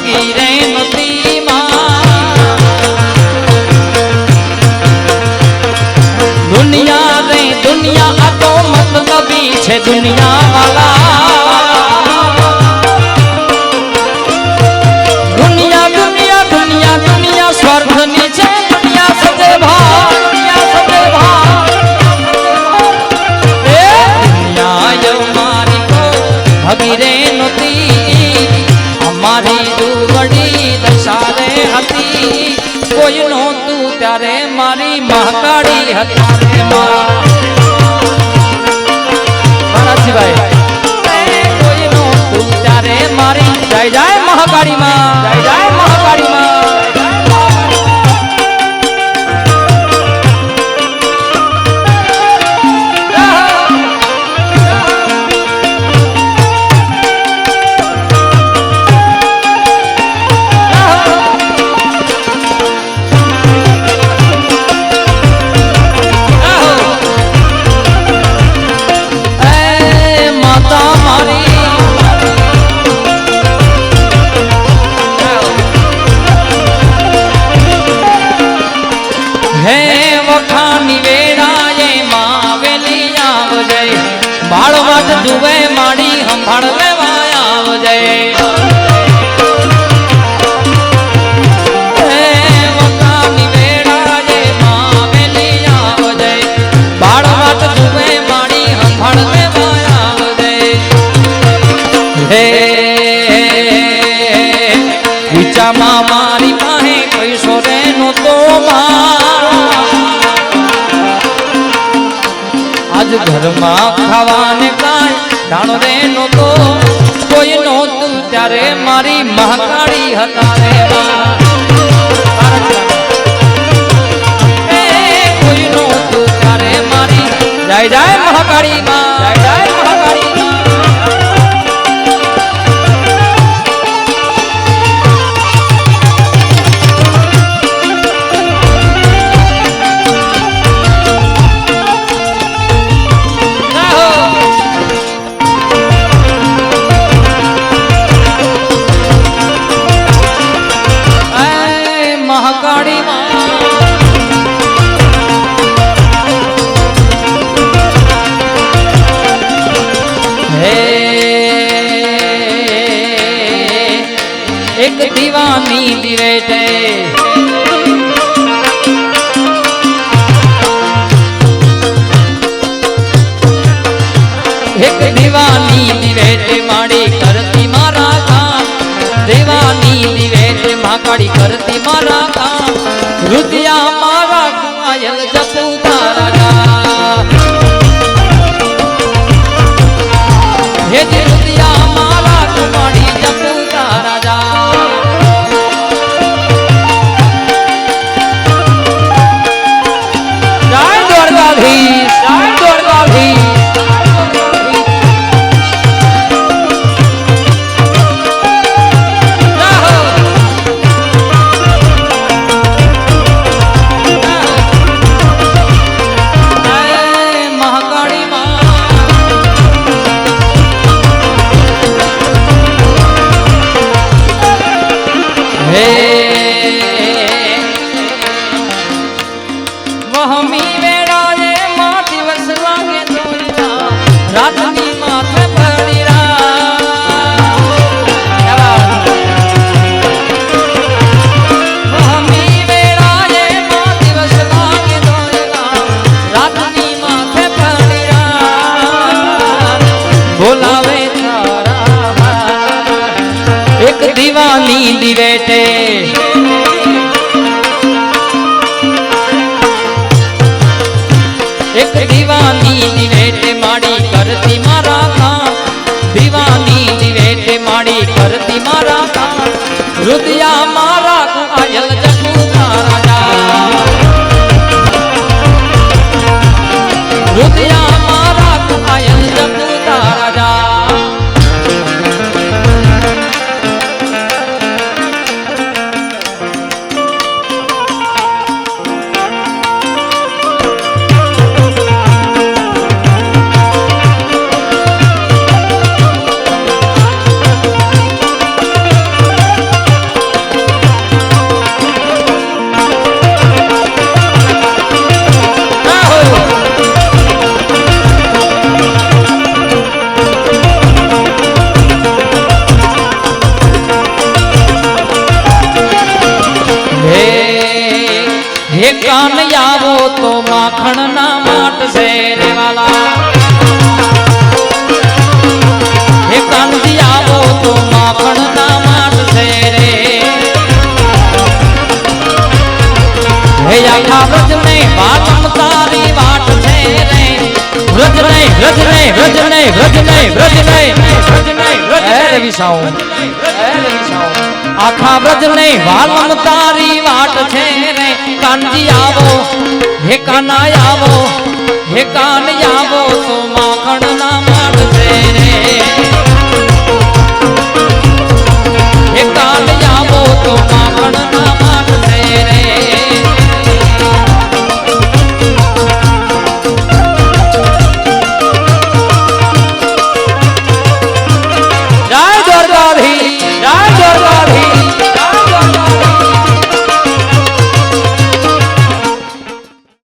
ભગીરે નતી દુનિયા રે દુનિયા આ તો મતલબી છે દુનિયા વાલા દુનિયા દુનિયા દુનિયા દુનિયા સ્વાર્થની છે દુનિયા સદે ભાવ ભગીરે નતી અમારી દુવડી દશારે હતી કોઈ નહોતું ત્યારે મારી મહાકાળી હતી રે મારાજીભાઈ કોઈ નહોતું ત્યારે મારી જય જય મહાકાળી માં જય જય મહાકાળી માં બાળવટ જુએ માડી સંભાળ લેવા આવજે વખાની વેળાએ માવેલી આવજે બાળવટ જુએ માડી સંભાળ લેવા આવજે હે વિચામાં મારી પાસે પૈસો રે નહોતો આજ ઘરમાં ખાવાને કાંઈ ધાણો રે નહોતો કોઈ નહોતું ત્યારે મારી મહાકાળી હતા રે કોઈ નહોતું ત્યારે મારી જય જય મહાકાળી માં જય જય મહાકાળી માં મહાકાળી હે એક દીવાની દિવેટે એક દીવાની દિવેટે માડી કરતી મારા કામ દીવાની દિવેટે મહાકાળી કરતી મારા કામ રુદિયા મારા કુમાયલ જપુ તારા હે રુદિયા મારા કુમાડી જપુ તારા જય દ્વારકાધીશ જય દ્વારકાધીશ વહમી વેળાએ માં દિવસ લાગે દોયરા રાતની માથે પડીરા વહમી વેળાએ માં દિવસ લાગે દોયરા રાતની માથે પડીરા બોલાવે તારા એક દીવાની દિવેટે એક દીવાની દિવેટે માડી કરતી મારા કામ દીવાની દિવેટે માડી કરતી મારા કામ રુદિયા મારા કુઆયલ જપુ તારા રુદિયા મારા કુઆયલ જપુ તારા વ્રજ નહીં વ્રજ નહીં વ્રજ નહીં વ્રજ નહીં વ્રજ નહીં વ્રજ હે રવિ સાઉ હે રવિ સાઉ આખા વ્રજ નહીં વાલમ તારી વાટ છે રે કાનજી આવો હે કાના આવો હે કાન આવો તું